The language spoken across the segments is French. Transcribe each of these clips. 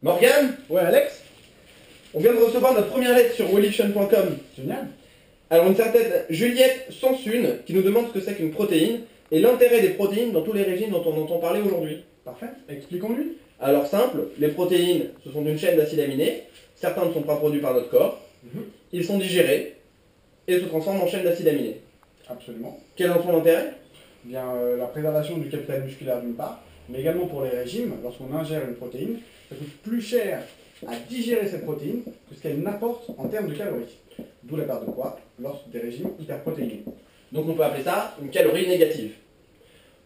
Morgane, Ouais, Alex? on vient de recevoir notre première lettre sur Wolition.com. Génial. Alors une certaine Juliette Sansune qui nous demande ce que c'est qu'une protéine et l'intérêt des protéines dans tous les régimes dont on entend parler aujourd'hui. Parfait. Expliquons-lui. Alors simple, les protéines, ce sont une chaîne d'acides aminés. Certains ne sont pas produits par notre corps. Ils sont digérés et se transforment en chaîne d'acides aminés. Absolument. Quel est son intérêt? Bien, la préservation du capital musculaire d'une part, mais également pour les régimes, lorsqu'on ingère une protéine, ça coûte plus cher à digérer cette protéine que ce qu'elle n'apporte en termes de calories. D'où la perte de poids lors des régimes hyperprotéinés. Donc on peut appeler ça une calorie négative.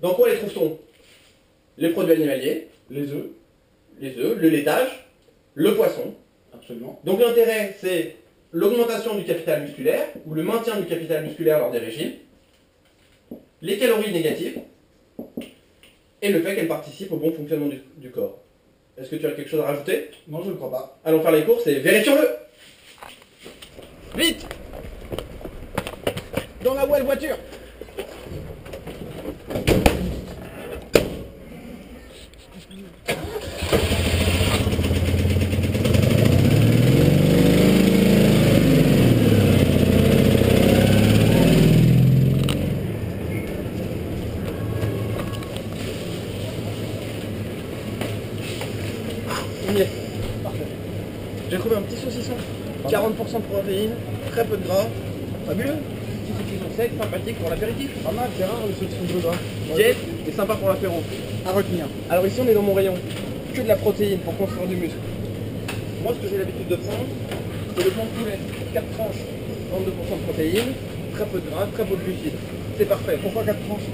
Dans quoi les trouve-t-on? Les produits animaliers, Les œufs, le laitage, le poisson. absolument. Donc l'intérêt, c'est l'augmentation du capital musculaire, ou le maintien du capital musculaire lors des régimes, les calories négatives, et le fait qu'elles participent au bon fonctionnement du corps. Est-ce que tu as quelque chose à rajouter? Non, je ne crois pas. Allons faire les courses et vérifions-le! Vite! Dans la voiture! On y est. Parfait. J'ai trouvé un petit saucisson. 40% de protéines, très peu de gras. Fabuleux. Petit saucisson sec, sympathique pour l'apéritif. Pas mal, c'est rare le saucisson de gras. Diète et sympa pour l'apéro. À retenir. Alors ici on est dans mon rayon. Que de la protéine pour construire du muscle. Moi ce que j'ai l'habitude de prendre, c'est le blanc de poulet. 4 tranches, 32% de protéines, très peu de gras, très peu de glucides. C'est parfait. Pourquoi 4 tranches?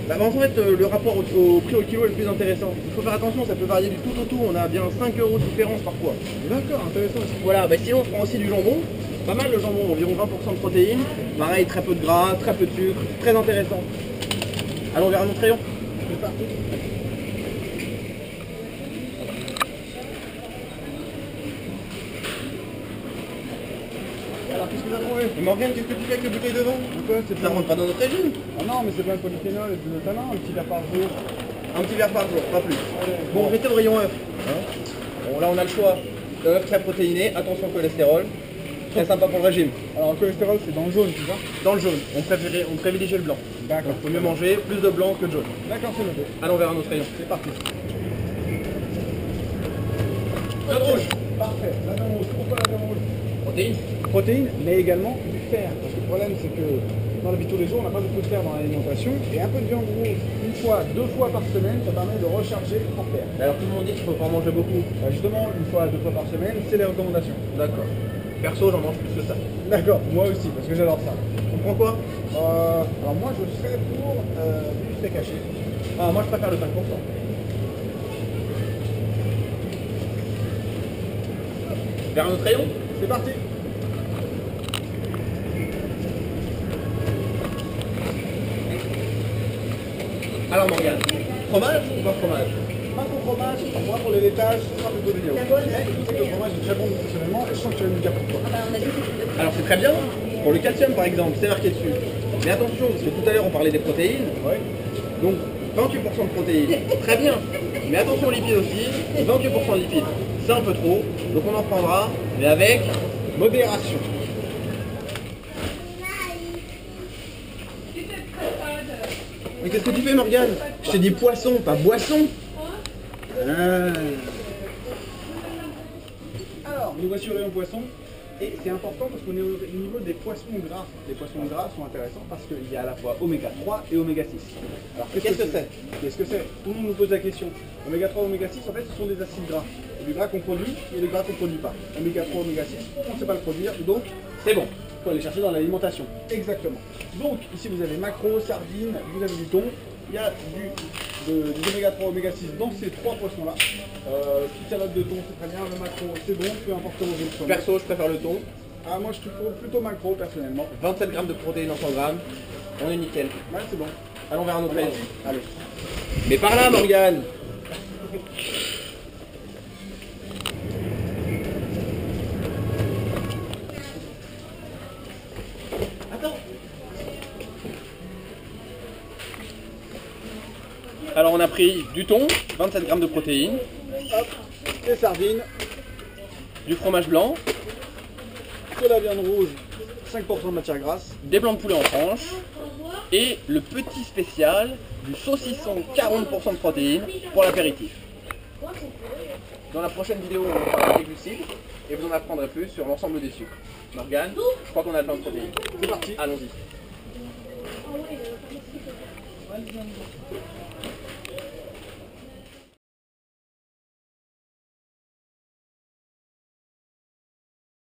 Bah, en fait, le rapport au prix au kilo est le plus intéressant. Il faut faire attention, ça peut varier du tout au tout. On a bien 5 € de différence par poids. D'accord, intéressant. Voilà, bah, sinon on prend aussi du jambon. Pas mal le jambon, environ 20% de protéines. Pareil, très peu de gras, très peu de sucre. Très intéressant. Allons vers un autre rayon. C'est parti. Alors, qu'est-ce que tu as trouvé? Et Morgane, qu'est-ce que tu fais avec le bouteille de vin? Pourquoi c'est Ça rentre pas dans notre régime. Ah non, mais c'est plein de polyphénol et de notamment un petit verre par jour. Un petit verre par jour, pas plus. Allez, Bon, restez au rayon œuf. Bon, là on a le choix. Œuf très protéiné, attention au cholestérol. Très sympa pour le régime. Alors, le cholestérol, c'est dans le jaune, tu vois? Dans le jaune, on privilégie le blanc. D'accord. Il faut mieux manger plus de blanc que de jaune. D'accord, c'est noté. Allons vers un autre rayon. C'est parti. Jaune rouge. Parfait. La viande rouge. Pourquoi la viande rouge? Protéines. Protéines, mais également du fer. Parce que le problème, c'est que dans la vie de tous les jours, on n'a pas beaucoup de fer dans l'alimentation. Et un peu de viande rouge, une fois, 2 fois par semaine, ça permet de recharger en fer. Alors tout le monde dit qu'il faut pas en manger beaucoup. Justement, une fois, 2 fois par semaine, c'est les recommandations. D'accord. Perso, j'en mange plus que ça. D'accord, moi aussi, parce que j'adore ça. On prend quoi? Alors moi, je serais pour du steak haché. Ah, moi je préfère le 5%. Vers un autre rayon? C'est parti. Alors Morgane, fromage ou pas fromage? Pas pour fromage, moi pour les laitages, ce sera plutôt des yaourts. Mais je sais que le fromage est très bon nutritionnellement et je sens que tu vas me dire pourquoi. Alors c'est très bien, pour le calcium par exemple, c'est marqué dessus. Mais attention, parce que tout à l'heure on parlait des protéines, Ouais. donc 28% de protéines, très bien. Mais attention aux lipides aussi, 28% de lipides, c'est un peu trop, donc on en prendra, mais avec modération. Mais qu'est-ce que tu fais Morgane? Je t'ai dit poisson, pas boisson. Alors, nous voici au rayon poisson. Et c'est important parce qu'on est au niveau des poissons gras. Les poissons gras sont intéressants parce qu'il y a à la fois oméga 3 et oméga 6. Alors Qu'est-ce que c'est? Qu'est-ce que c'est? Tout le monde nous pose la question. Oméga 3 et oméga 6, en fait, ce sont des acides gras. Il y a du gras qu'on produit et du gras qu'on ne produit pas. Oméga 3, oméga 6, on ne sait pas le produire, donc C'est bon. il faut aller chercher dans l'alimentation. Exactement. Donc, ici, vous avez maquereau, sardines, vous avez du thon. Il y a du oméga 3, oméga 6 dans ces 3 poissons-là. Petite salade de thon, c'est très bien. Le maquereau, c'est bon, peu importe comment vous le prenez. Perso, je préfère le thon. Ah, moi, je trouve plutôt maquereau, personnellement. 27 grammes de protéines en 100 grammes. On est nickel. Ouais, c'est bon. Allons vers un autre rayon. Allez. Mais par là, Morgane. Attends. Alors on a pris du thon, 27 grammes de protéines. Hop, les sardines. du fromage blanc, de la viande rouge, 5% de matière grasse. des blancs de poulet en tranches et le petit spécial du saucisson 40% de protéines pour l'apéritif. Dans la prochaine vidéo, on va parler des glucides et vous en apprendrez plus sur l'ensemble des sucres. Morgane, je crois qu'on a plein de protéines. C'est parti. Allons-y.